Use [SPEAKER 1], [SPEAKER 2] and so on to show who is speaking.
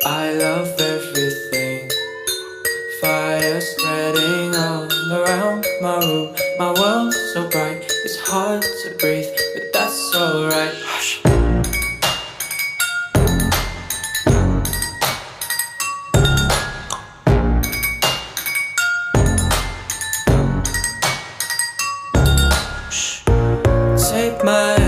[SPEAKER 1] I love everything. Fire spreading all around my room. My world's so bright, it's hard to breathe, but that's alright. Hush. Take my